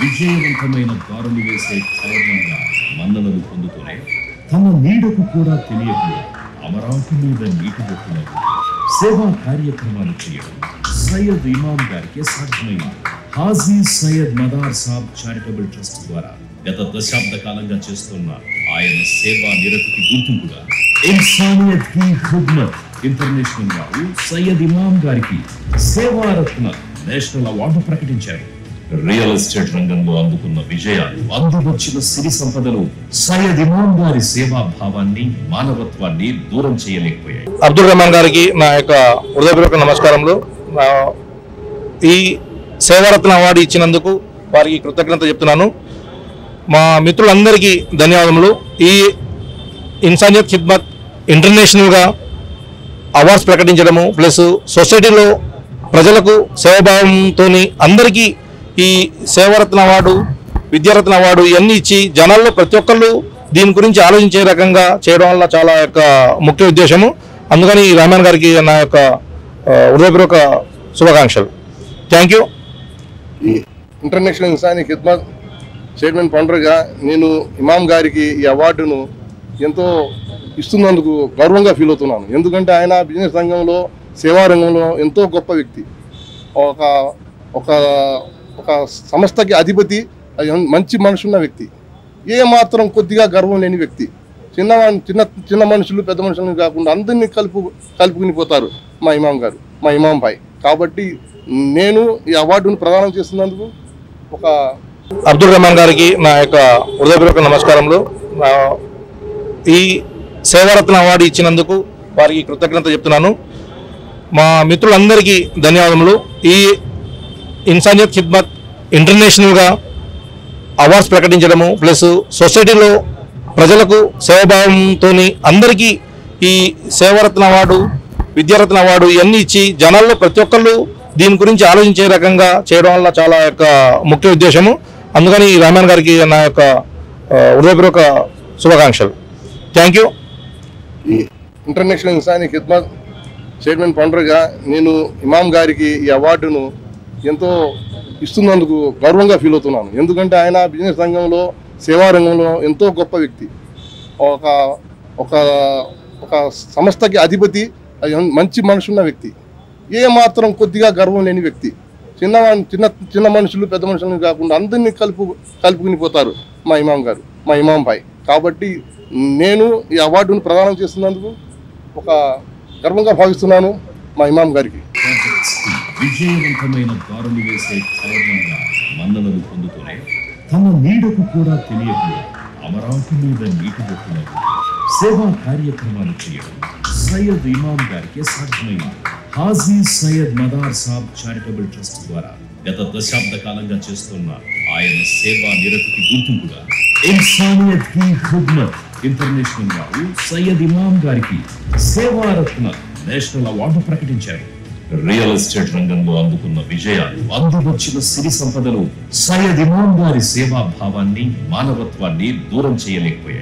విజయవంతమైన దారులు వేసే కారణంగా మన్ననలు పొందుతూనే తమ నీడకు కూడా తెలియకుండా అమరావతి మీద నీటి బొట్టులకు సేవా కార్యక్రమాలు చేయడం సయ్యద్ ఇమాం గారికి సాధ్యమైంది. హాజీ సయ్యద్ మదార్ సాబ్ చారిటబుల్ ట్రస్ట్ ద్వారా గత దశాబ్ద కాలంగా చేస్తున్న ఆయన సేవా నిరతికి గుర్తింపుగా ఇన్సానియత్ కీ ఖిద్మత్ ఇంటర్నేషనల్ వారు సయ్యద్ ఇమాం గారికి సేవారత్న నేషనల్ అవార్డు ప్రకటించారు. రియల్ ఎస్టేట్ రంగంలో అందుకున్న విజయాలు, అందుకొచ్చిన సిరి సంపదలు సయ్యద్ ఇమాం గారి సేవా భావాన్ని, మానవత్వాన్ని దూరం చేయలేకపోయాయి. అబ్దుల్ రహమాన్ గారికి నా యొక్క హృదయపూర్వక నమస్కారములు. ఈ సేవారత్న అవార్డు ఇచ్చినందుకు వారికి కృతజ్ఞత చెప్తున్నాను. మా మిత్రులందరికీ ధన్యవాదములు. ఈ ఇన్సానియత్ ఖిద్మత్ ఇంటర్నేషనల్గా అవార్డ్స్ ప్రకటించడము ప్లస్ సొసైటీలో ప్రజలకు సేవాభావంతో అందరికీ ఈ సేవారత్న అవార్డు, విద్యారత్న అవార్డు ఇవన్నీ ఇచ్చి జనాల్లో ప్రతి ఒక్కళ్ళు దీని గురించి ఆలోచించే రకంగా చేయడం వల్ల చాలా యొక్క ముఖ్య ఉద్దేశము. అందుకని రహమాన్ గారికి నా యొక్క హృదయపూర్వక శుభాకాంక్షలు. Thank you. International Insani Khidmat chairman ఫౌండర్గా నేను ఇమాం గారికి ఈ అవార్డును ఎంతో ఇస్తున్నందుకు గర్వంగా ఫీల్ అవుతున్నాను. ఎందుకంటే ఆయన బిజినెస్ రంగంలో, సేవా రంగంలో ఎంతో గొప్ప వ్యక్తి. ఒక ఒక ఒక సంస్థకి అధిపతి, మంచి మనసున్న వ్యక్తి, ఏ మాత్రం కొద్దిగా గర్వం లేని వ్యక్తి. చిన్న చిన్న చిన్న మనుషులు, పెద్ద మనుషులను కాకుండా అందరినీ కలుపుకుని పోతారు మా ఇమాం గారు, మా ఇమాం భాయ్. కాబట్టి నేను ఈ అవార్డును ప్రదానం చేస్తున్నందుకు ఒక అబ్దుల్ రహమాన్ గారికి నా యొక్క హృదయపూర్వక నమస్కారములు. ఈ సేవారత్న అవార్డు ఇచ్చినందుకు వారికి కృతజ్ఞత చెప్తున్నాను. మా మిత్రులందరికీ ధన్యవాదములు. ఈ ఇన్సానియత్ ఖిద్మత్ ఇంటర్నేషనల్గా అవార్డ్స్ ప్రకటించడము ప్లస్ సొసైటీలో ప్రజలకు సేవాభావంతో అందరికీ ఈ సేవారత్న అవార్డు, విద్యారత్న అవార్డు ఇవన్నీ ఇచ్చి జనాల్లో ప్రతి ఒక్కళ్ళు దీని గురించి ఆలోచించే రకంగా చేయడం వల్ల చాలా యొక్క ముఖ్య ఉద్దేశము. అందుకని రహమాన్ గారికి నా యొక్క హృదయపూర్వక శుభాకాంక్షలు. Thank you. International Insani Khidmat chairman ఫౌండర్గా నేను ఇమాం గారికి ఈ అవార్డును ఎంతో ఇస్తున్నందుకు గర్వంగా ఫీల్ అవుతున్నాను. ఎందుకంటే ఆయన బిజినెస్ రంగంలో, సేవా రంగంలో ఎంతో గొప్ప వ్యక్తి. ఒక ఒక ఒక సంస్థకి అధిపతి, మంచి మనసున్న వ్యక్తి, ఏ మాత్రం కొద్దిగా గర్వం లేని వ్యక్తి. చిన్న చిన్న చిన్న మనుషులు, పెద్ద మనుషులను కాకుండా అందరినీ కలుపుకుని పోతారు మా ఇమాం గారు, మా ఇమాం భాయ్. కాబట్టి నేను ఈ అవార్డును ప్రదానం చేస్తున్నందుకు ఒక గర్వంగా భావిస్తున్నాను మా ఇమాం గారికి. విజయవంతమైన దారులు వేసే కారణంగా మన్ననలు పొందుతూనే తమ నీడకు కూడా తెలియకుండా అమరావతి మీద నీటి బొట్టులకు సేవా కార్యక్రమాలు చేయడం సయ్యద్ ఇమాం గారికి సాధ్యమైంది. హాజీ సయ్యద్ మదార్ సాబ్ చారిటబుల్ ట్రస్ట్ ద్వారా గత దశాబ్ద కాలంగా చేస్తున్న ఆయన సేవా నిరతికి గుర్తింపుగా ఇన్సానియత్ కీ ఖిద్మత్ ఇంటర్నేషనల్ వారు సయ్యద్ ఇమాం గారికి సేవారత్న నేషనల్ అవార్డు ప్రకటించారు. రియల్ ఎస్టేట్ రంగంలో అందుకున్న విజయాలు, అందుకొచ్చిన సిరి సంపదలు సయ్యద్ ఇమాం గారి సేవా భావాన్ని, మానవత్వాన్ని దూరం చేయలేకపోయాయి.